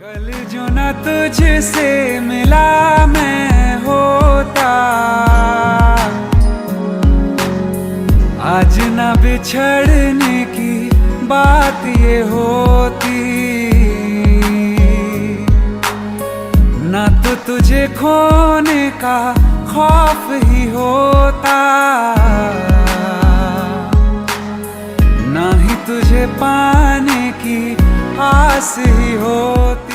कल जो न तुझसे मिला मैं होता, आज न बिछड़ने की बात ये होती, न तो तुझे खोने का खौफ ही होता, न ही तुझे पाने की आस ही होती।